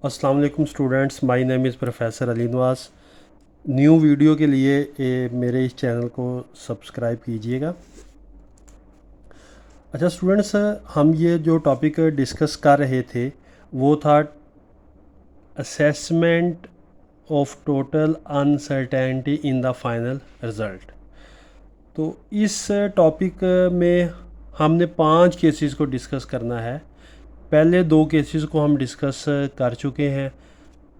अस्सलाम वालेकुम students, my name is professor Ali Nawaz. New video के लिए मेरे इस चैनल को सब्सक्राइब कीजिएगा। अच्छा स्टूडेंट्स, हम ये जो टॉपिक डिस्कस कर रहे थे वो था assessment of total uncertainty in the final result. तो इस टॉपिक में हमने 5 केसेस को डिस्कस करना है। पहले 2 केसेस को हम डिस्कस कर चुके हैं।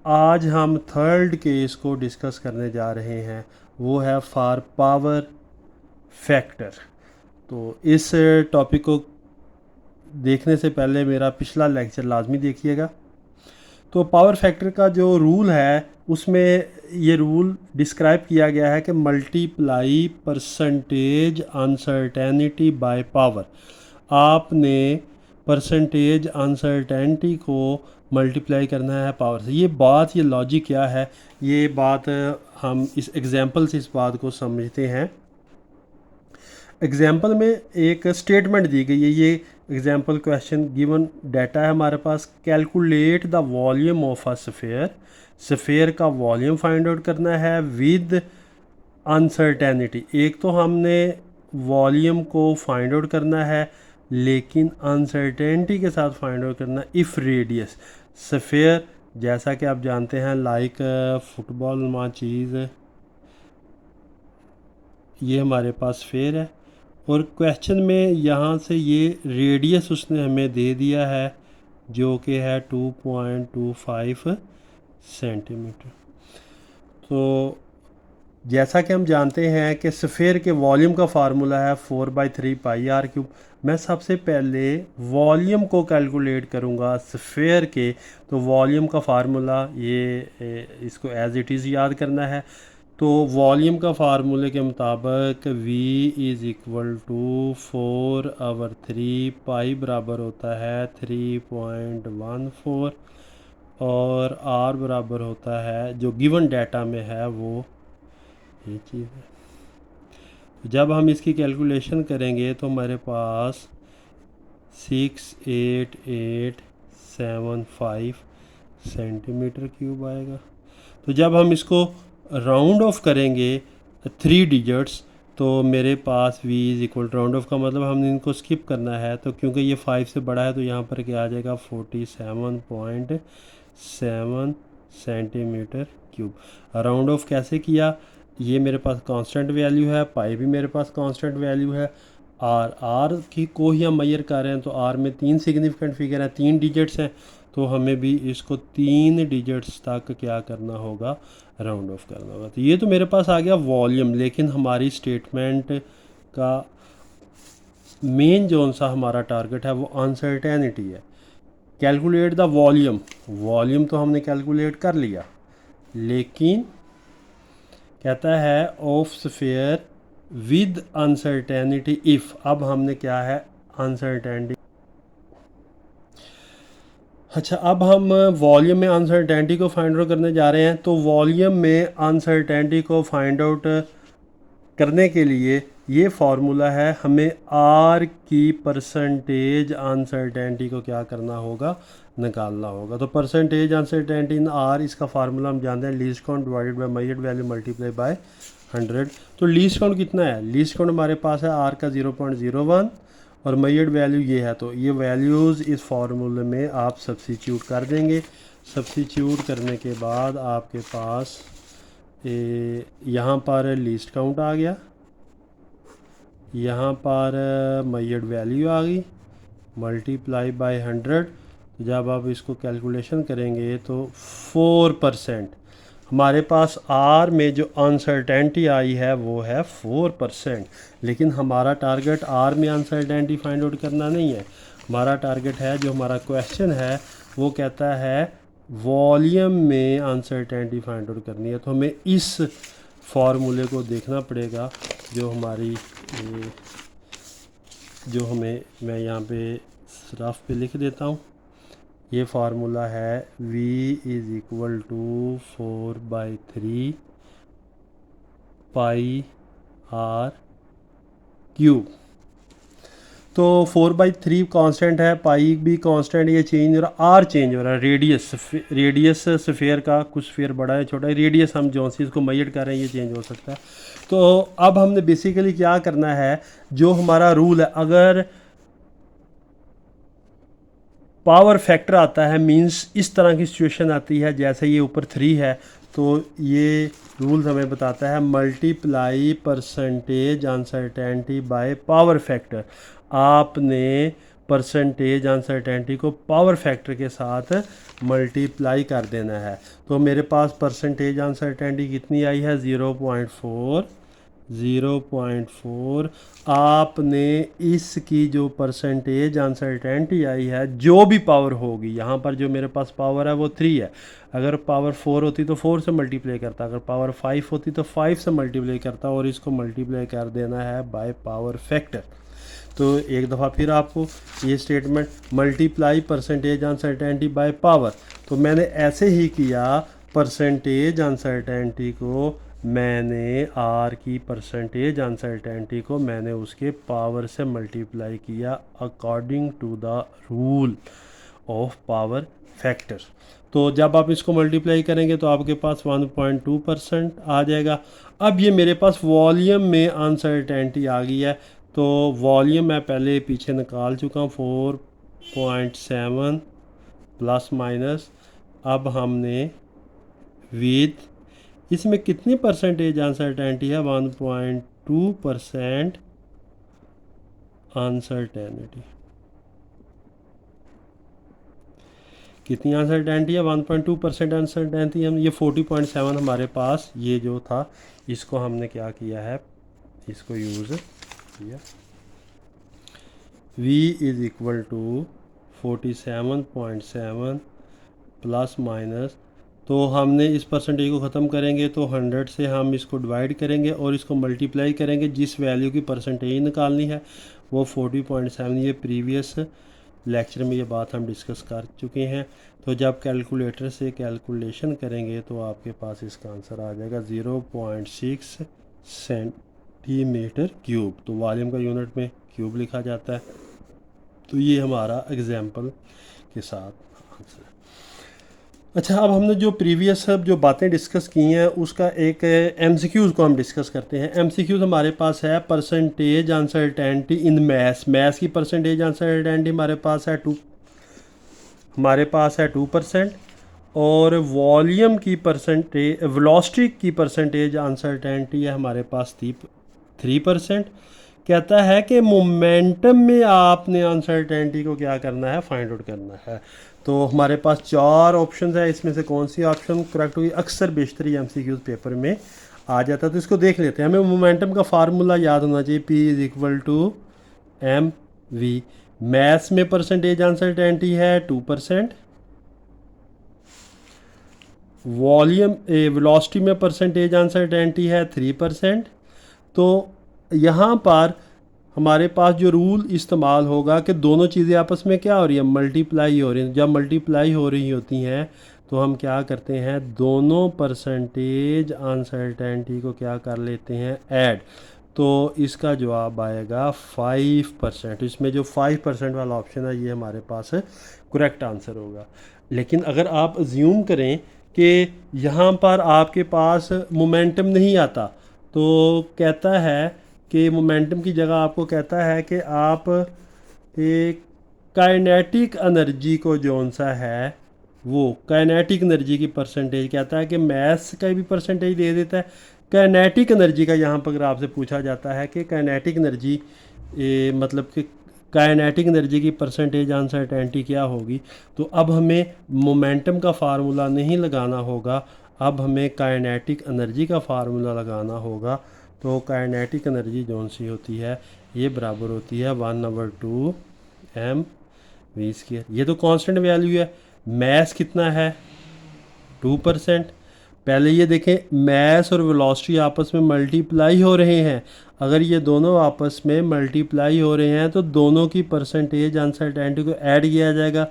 आज हम थर्ड केस को डिस्कस करने जा रहे हैं, वो है फॉर पावर फैक्टर। तो इस टॉपिक को देखने से पहले मेरा पिछला लेक्चर लाजमी देखिएगा। तो पावर फैक्टर का जो रूल है उसमें ये रूल डिस्क्राइब किया गया है कि multiply percentage uncertainty by power. आपने परसेंटेज अनसर्टेनिटी को मल्टीप्लाई करना है पावर से। ये लॉजिक क्या है, ये बात हम इस एग्जांपल से इस बात को समझते हैं। एग्जाम्पल में एक स्टेटमेंट दी गई है। ये एग्जाम्पल क्वेश्चन गिवन डाटा है हमारे पास। Calculate the volume of a sphere. Sphere का वॉल्यूम फाइंड आउट करना है विद अनसर्टेनिटी। एक तो हमने वॉल्यूम को फाइंड आउट करना है, लेकिन अनसर्टेनिटी के साथ फाइंड आउट करना इफ़ रेडियस। स्फेयर जैसा कि आप जानते हैं लाइक फुटबॉल मा चीज़, ये हमारे पास स्फेयर है और क्वेश्चन में यहाँ से ये रेडियस उसने हमें दे दिया है जो कि है 2.25 सेंटीमीटर। तो जैसा कि हम जानते हैं कि स्फेयर के वॉल्यूम का फार्मूला है 4/3 πr³। मैं सबसे पहले वॉल्यूम को कैलकुलेट करूँगा स्फेयर के। तो वॉल्यूम का फार्मूला इसको एज इट इज़ याद करना है। तो वॉल्यूम का फार्मूले के मुताबिक V = 4/3 बराबर होता है 3.14 और R बराबर होता है, जो गिवन डाटा में है वो ये चीज़ है। जब हम इसकी कैलकुलेशन करेंगे तो हमारे पास 68875 सेंटीमीटर क्यूब आएगा। तो जब हम इसको राउंड ऑफ करेंगे 3 डिजिट्स, तो मेरे पास V = राउंड ऑफ का मतलब हमने इनको स्किप करना है। तो क्योंकि ये 5 से बड़ा है तो यहाँ पर क्या आ जाएगा 47.7 सेंटीमीटर क्यूब। राउंड ऑफ कैसे किया, ये मेरे पास कांस्टेंट वैल्यू है, पाई भी मेरे पास कांस्टेंट वैल्यू है। आर की को ही हम मेजर कर रहे हैं तो आर में 3 सिग्निफिकेंट फिगर हैं, 3 डिजिट्स हैं। तो हमें भी इसको 3 डिजिट्स तक क्या करना होगा, राउंड ऑफ करना होगा। तो ये तो मेरे पास आ गया वॉल्यूम, लेकिन हमारी स्टेटमेंट का मेन जो सा हमारा टारगेट है वो अनसर्टेनिटी है। Calculate the volume. वॉल्यूम तो हमने कैलकुलेट कर लिया, लेकिन कहता है of sphere with uncertainty if. अब हमने क्या है अनसर्टेनिटी। अच्छा, अब हम वॉल्यूम में अनसर्टेनिटी को फाइंड आउट करने जा रहे हैं। तो वॉल्यूम में अनसर्टेनिटी को फाइंड आउट करने के लिए ये फार्मूला है, हमें आर की परसेंटेज अनसर्टेनिटी को क्या करना होगा, निकालना होगा। तो परसेंटेज अनसर्टेनिटी इन आर, इसका फार्मूला हम जानते हैं, least count divided by measured value multiply by 100। तो लीस्ट काउंट कितना है, लीस्ट काउंट हमारे पास है आर का 0.01 और मेजर्ड वैल्यू ये है। तो ये वैल्यूज़ इस फार्मूले में आप सब्सिट्यूट कर देंगे। सब्सिट्यूट करने के बाद आपके पास यहाँ पर लीस्ट काउंट आ गया, यहाँ पर मेजर्ड वैल्यू आ गई, मल्टीप्लाई बाय 100। जब आप इसको कैलकुलेशन करेंगे तो 4%। हमारे पास आर में जो अनसर्टेनिटी आई है वो है 4%, लेकिन हमारा टारगेट आर में अनसर्टेनिटी फाइंड आउट करना नहीं है। हमारा टारगेट है, जो हमारा क्वेश्चन है वो कहता है वॉल्यूम में अनसर्टेनिटी फाइंड आउट करनी है। तो हमें इस फार्मूले को देखना पड़ेगा, जो हमारी जो हमें, मैं यहाँ पे रफ पे लिख देता हूँ। ये फार्मूला है V = 4/3 πr³। तो 4/3 कांस्टेंट है, पाई भी कांस्टेंट, ये चेंज हो रहा, आर चेंज हो रहा है, रेडियस स्फीयर का, कुछ स्फीयर बड़ा है छोटा है, रेडियस हम जो चीज़ को मेजर कर रहे हैं ये चेंज हो सकता है। तो अब हमने बेसिकली क्या करना है, जो हमारा रूल है, अगर पावर फैक्टर आता है मींस इस तरह की सिचुएशन आती है जैसे ये ऊपर 3 है, तो ये रूल हमें बताता है multiply percentage uncertainty by power factor. आपने परसेंटेज अनसर्टेनिटी को पावर फैक्टर के साथ मल्टीप्लाई कर देना है। तो मेरे पास परसेंटेज अनसर्टेनिटी कितनी आई है, 0.4। आपने इसकी जो परसेंटेज अनसर्टेनिटी आई है, जो भी पावर होगी, यहाँ पर जो मेरे पास पावर है वो 3 है, अगर पावर 4 होती तो 4 से मल्टीप्लाई करता, अगर पावर 5 होती तो 5 से मल्टीप्लाई करता, और इसको मल्टीप्लाई कर देना है बाय पावर फैक्टर। तो एक दफ़ा फिर आपको ये statement, multiply percentage uncertainty by power, तो मैंने ऐसे ही किया, परसेंटेज अनसर्टेनिटी को मैंने आर की परसेंटेज अनसर्टेनिटी को मैंने उसके पावर से मल्टीप्लाई किया according to the rule of power factor. तो जब आप इसको मल्टीप्लाई करेंगे तो आपके पास 1.2% आ जाएगा। अब ये मेरे पास वॉल्यूम में अनसर्टेनिटी आ गई है, तो वॉल्यूम मैं पहले पीछे निकाल चुका हूँ, 4.7 प्लस माइनस। अब हमने विद इसमें कितनी परसेंटेज अनसर्टेनिटी है, 1.2% अनसर्टेनिटी। कितनी अनसर्टेनिटी है, 1.2% अनसर्टेनिटी। हम ये 40.7 हमारे पास ये जो था, इसको हमने क्या किया है, इसको यूज़ किया। v is equal to 47.7 plus minus, तो हमने इस परसेंटेज को ख़त्म करेंगे तो 100 से हम इसको डिवाइड करेंगे और इसको मल्टीप्लाई करेंगे, जिस वैल्यू की परसेंटेज निकालनी है वो 40.7। ये प्रीवियस लेक्चर में ये बात हम डिस्कस कर चुके हैं। तो जब कैलकुलेटर से कैलकुलेशन करेंगे तो आपके पास इसका आंसर आ जाएगा 0.6 सेंटीमीटर क्यूब। तो वॉल्यूम का यूनिट में क्यूब लिखा जाता है। तो ये हमारा एग्जाम्पल के साथ आंसर है। अच्छा, अब हमने जो प्रीवियस सब जो बातें डिस्कस की हैं उसका एक एमसीक्यूज़ को हम डिस्कस करते हैं। एमसीक्यूज़ हमारे पास है परसेंटेज अनसर्टेनिटी इन मैथ्स की परसेंटेज अनसर्टेनिटी हमारे पास है 2%, और वॉल्यूम की परसेंटेज, वेलोसिटी की परसेंटेज अनसर्टेनिटी है हमारे पास 3%। कहता है कि मोमेंटम में आपने अनसर्टेनिटी को क्या करना है, फाइंड आउट करना है। तो हमारे पास 4 ऑप्शन है, इसमें से कौन सी ऑप्शन करेक्ट होगी, अक्सर बेशतरी एमसीक्यूज़ पेपर में आ जाता है। तो इसको देख लेते हैं। हमें मोमेंटम का फार्मूला याद होना चाहिए, P is equal to mv। Maths में परसेंटेज अनसर्टेनिटी है 2%, वॉल्यूम वेलोसिटी में परसेंटेज अनसर्टेनिटी है 3%। तो यहाँ पर हमारे पास जो रूल इस्तेमाल होगा कि दोनों चीज़ें आपस में क्या हो रही है, मल्टीप्लाई हो रही हैं। जब मल्टीप्लाई हो रही होती हैं तो हम क्या करते हैं, दोनों परसेंटेज अनसर्टेनिटी को क्या कर लेते हैं, ऐड। तो इसका जवाब आएगा 5%। इसमें जो 5% वाला ऑप्शन है ये हमारे पास करेक्ट आंसर होगा। लेकिन अगर आप अज्यूम करें कि यहाँ पर आपके पास मोमेंटम नहीं आता, तो कहता है कि मोमेंटम की जगह आपको कहता है कि आप एक काइनेटिक एनर्जी को जौन सा है वो काइनेटिक एनर्जी की परसेंटेज, कहता है कि मैथ्स का भी परसेंटेज दे देता है, काइनेटिक एनर्जी का यहाँ पर अगर आपसे पूछा जाता है कि काइनेटिक एनर्जी मतलब कि काइनेटिक एनर्जी की परसेंटेज अनसर्टेनिटी क्या होगी, तो अब हमें मोमेंटम का फार्मूला नहीं लगाना होगा, अब हमें काइनेटिक एनर्जी का फार्मूला लगाना होगा। तो काइनेटिक एनर्जी जौन सी होती है ये बराबर होती है 1/2 mv²। ये तो कांस्टेंट वैल्यू है। मैस कितना है, 2%। पहले ये देखें, मैस और वेलोसिटी आपस में मल्टीप्लाई हो रहे हैं। अगर ये दोनों आपस में मल्टीप्लाई हो रहे हैं तो दोनों की परसेंटेज अनसर्टेनिटी को ऐड किया जाएगा,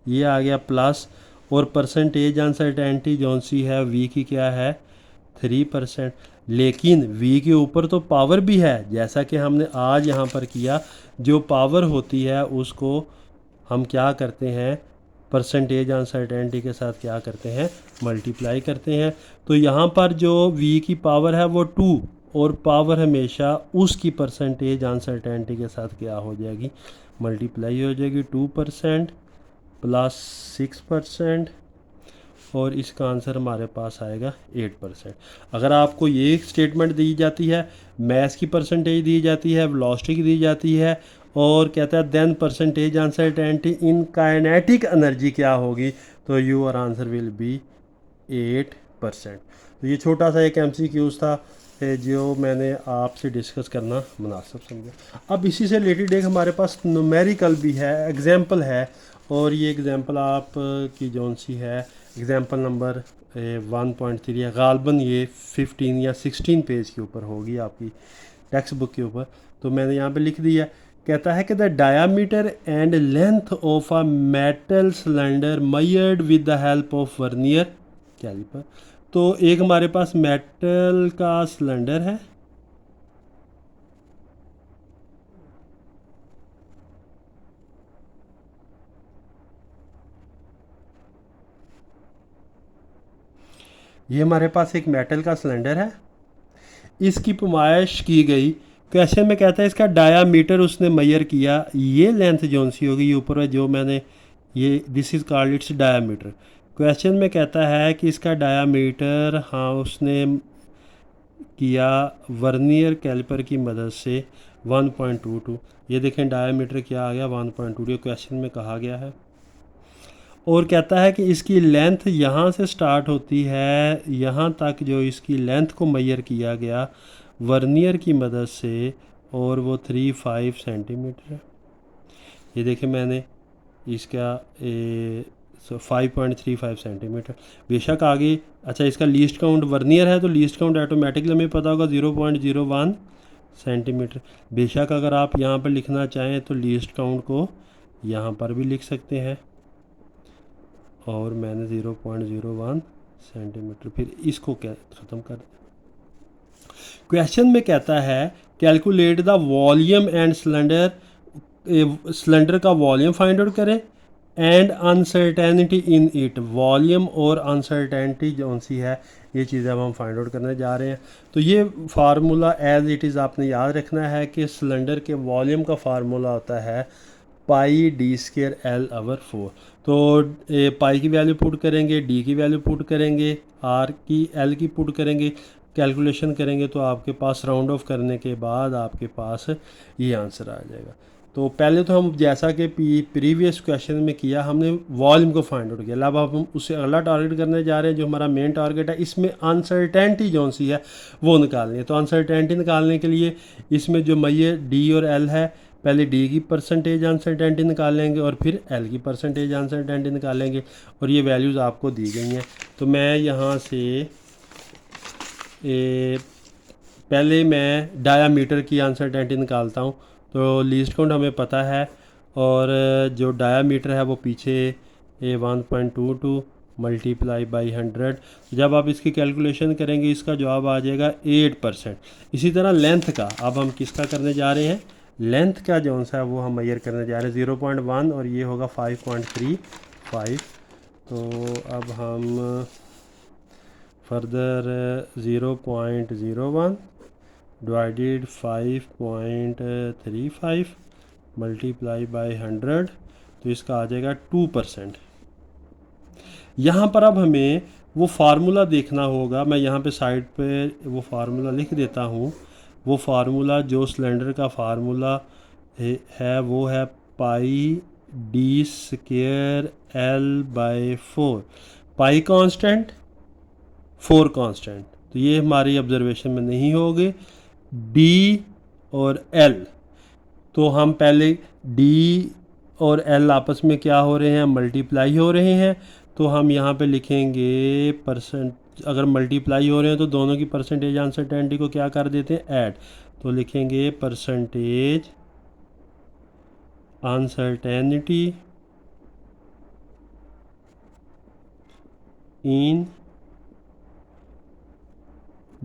ये आ गया प्लस। और परसेंटेज अनसर्टेनिटी जौन सी है वी की क्या है, 3%। लेकिन v के ऊपर तो पावर भी है, जैसा कि हमने आज यहाँ पर किया, जो पावर होती है उसको हम क्या करते हैं, परसेंटेज अनसर्टेनिटी के साथ क्या करते हैं, मल्टीप्लाई करते हैं। तो यहाँ पर जो v की पावर है वो 2, और पावर हमेशा उसकी परसेंटेज अनसर्टेनिटी के साथ क्या हो जाएगी, मल्टीप्लाई हो जाएगी। 2% प्लस 6%, और इसका आंसर हमारे पास आएगा 8%। अगर आपको ये एक स्टेटमेंट दी जाती है, मैथ की परसेंटेज दी जाती है, वेलोसिटी की दी जाती है, और कहता है then percentage uncertainty in kinetic energy क्या होगी, तो योर आंसर विल बी 8%। तो ये छोटा सा एक MCQs था जो मैंने आपसे डिस्कस करना मुनासिब समझा। अब इसी से रिलेटेड एक हमारे पास न्यूमेरिकल भी है, एग्जाम्पल है, और ये एग्जाम्पल आप की जौन सी है, एग्जाम्पल नंबर 1.3 है, गालबन ये 15 या 16 पेज के ऊपर होगी आपकी टेक्स्ट बुक के ऊपर। तो मैंने यहाँ पे लिख दिया, कहता है कि the diameter and length of a metal cylinder measured with the help of vernier calliper. तो एक हमारे पास मेटल का सिलेंडर है, ये हमारे पास एक मेटल का सिलेंडर है, इसकी पैमाइश की गई। क्वेश्चन में कहता है इसका डायामीटर उसने मेजर किया, ये लेंथ जौन सी होगी, ये ऊपर है जो मैंने ये this is called its diameter. Question में कहता है कि इसका डायामीटर हाँ उसने किया वर्नियर कैलिपर की मदद से 1.22। ये देखें डायामीटर क्या आ गया 1.22, ये क्वेश्चन में कहा गया है। और कहता है कि इसकी लेंथ यहाँ से स्टार्ट होती है यहाँ तक, जो इसकी लेंथ को मेजर किया गया वर्नियर की मदद से, और वो 35 सेंटीमीटर है। ये देखें मैंने इसका 5.35 सेंटीमीटर। बेशक आगे अच्छा इसका लीस्ट काउंट वर्नियर है, तो लीस्ट काउंट ऑटोमेटिकली हमें पता होगा 0.01 सेंटीमीटर। बेशक अगर आप यहाँ पर लिखना चाहें तो लीस्ट काउंट को यहाँ पर भी लिख सकते हैं, और मैंने 0.01 सेंटीमीटर, फिर इसको क्या ख़त्म कर। क्वेश्चन में कहता है calculate the volume and cylinder, cylinder का वॉल्यूम फाइंड आउट करें, and uncertainty in it, volume और अनसर्टेनिटी जौन सी है ये चीज़ें अब हम फाइंड आउट करने जा रहे हैं। तो ये फार्मूला एज इट इज़ आपने याद रखना है कि सिलेंडर के वॉल्यूम का फार्मूला होता है पाई d²L/4। तो पाई की वैल्यू पुट करेंगे, डी की वैल्यू पुट करेंगे, आर की एल की पुट करेंगे, कैलकुलेशन करेंगे, तो आपके पास राउंड ऑफ करने के बाद आपके पास ये आंसर आ जाएगा। तो पहले तो हम जैसा कि प्रीवियस क्वेश्चन में किया, हमने वॉल्यूम को फाइंड आउट किया। अब हम उससे अगला टारगेट करने जा रहे हैं, जो हमारा मेन टारगेट है, इसमें अनसर्टेनिटी जौन सी है वो निकालनी है। तो अनसर्टेनिटी निकालने के लिए इसमें जो मैय डी और एल है, पहले डी की परसेंटेज अनसर्टेनिटी निकाल लेंगे और फिर एल की परसेंटेज अनसर्टेनिटी निकालेंगे, और ये वैल्यूज़ आपको दी गई हैं। तो मैं यहाँ से पहले मैं डायामीटर की अनसर्टेनिटी निकालता हूँ। तो लीस्ट काउंट हमें पता है, और जो डायामीटर है वो पीछे 1.22 मल्टीप्लाई बाई 100। जब आप इसकी कैलकुलेशन करेंगे इसका जवाब आ जाएगा 8%। इसी तरह लेंथ का अब हम किसका करने जा रहे हैं, लेंथ का जौन सा है वो हम मेजर करने जा रहे हैं 0.1, और ये होगा 5.35। तो अब हम फर्दर 0.01 डिवाइडेड 5.35 मल्टीप्लाई बाई 100, तो इसका आ जाएगा 2%। यहाँ पर अब हमें वो फार्मूला देखना होगा, मैं यहाँ पे साइड पे वो फार्मूला लिख देता हूँ। वो फार्मूला जो सिलेंडर का फार्मूला है वो है पाई d²L/4। पाई कांस्टेंट, 4 कांस्टेंट, तो ये हमारी ऑब्जर्वेशन में नहीं होगी। डी और एल, तो हम पहले डी और एल आपस में क्या हो रहे हैं, मल्टीप्लाई हो रहे हैं। तो हम यहाँ पे लिखेंगे परसेंट, अगर मल्टीप्लाई हो रहे हैं तो दोनों की परसेंटेज अनसर्टेनिटी को क्या कर देते हैं, ऐड। तो लिखेंगे परसेंटेज अनसर्टेनिटी इन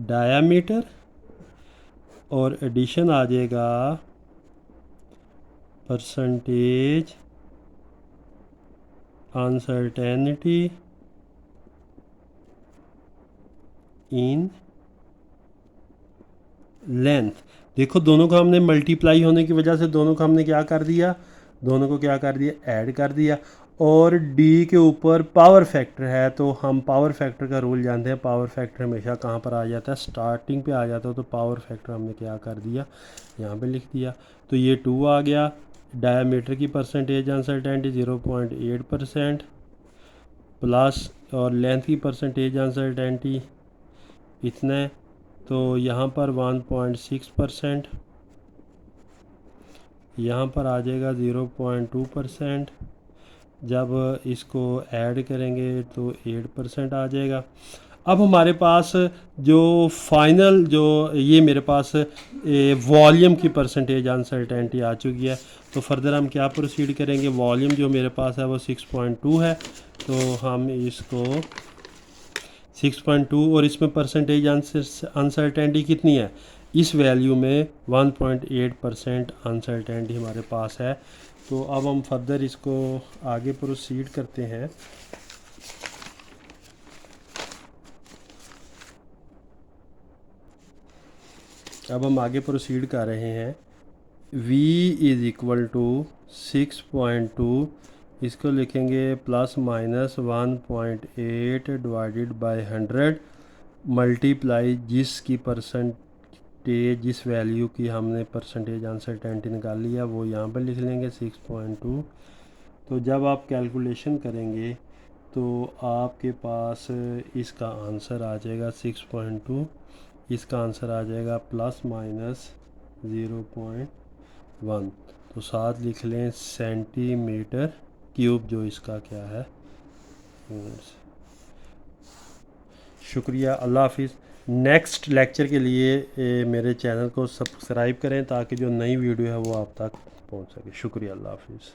डायामीटर और एडिशन आ जाएगा परसेंटेज अनसर्टेनिटी इन लेंथ। देखो दोनों को हमने मल्टीप्लाई होने की वजह से दोनों को हमने क्या कर दिया, दोनों को क्या कर दिया, ऐड कर दिया। और डी के ऊपर पावर फैक्टर है, तो हम पावर फैक्टर का रूल जानते हैं। पावर फैक्टर हमेशा कहाँ पर आ जाता है, स्टार्टिंग पे आ जाता है। तो पावर फैक्टर हमने क्या कर दिया, यहाँ पे लिख दिया। तो ये 2 आ गया। डायमीटर की परसेंटेज अनसर्टेनिटी 0.8% प्लस और लेंथ की परसेंटेज अनसर्टेनिटी इतना है, तो यहाँ पर 1.6%, यहाँ पर आ जाएगा 0.2%। जब इसको ऐड करेंगे तो 8% आ जाएगा। अब हमारे पास जो फाइनल जो ये मेरे पास वॉल्यूम की परसेंटेज अनसर्टेनिटी आ चुकी है। तो फर्दर हम क्या प्रोसीड करेंगे, वॉल्यूम जो मेरे पास है वो 6.2 है, तो हम इसको 6.2 और इसमें परसेंटेज अनसर्टेनिटी कितनी है, इस वैल्यू में 1.8% अनसर्टेनिटी हमारे पास है। तो अब हम फर्दर इसको आगे प्रोसीड करते हैं। अब हम आगे प्रोसीड कर रहे हैं। v इज़ इक्वल टू 6.2, इसको लिखेंगे plus minus 1.8 divided by 100 multiply जिसकी परसेंटेज, जिस वैल्यू की हमने परसेंटेज अनसर्टेनिटी निकाली है वो यहाँ पर लिख लेंगे 6.2। तो जब आप कैलकुलेशन करेंगे तो आपके पास इसका आंसर आ जाएगा 6.2, इसका आंसर आ जाएगा प्लस माइनस 0.1। तो साथ लिख लें सेंटीमीटर क्यूब, जो इसका क्या है। शुक्रिया, अल्लाह हाफिज़। नेक्स्ट लेक्चर के लिए मेरे चैनल को सब्सक्राइब करें ताकि जो नई वीडियो है वो आप तक पहुंच सके। शुक्रिया, अल्लाह हाफिज़।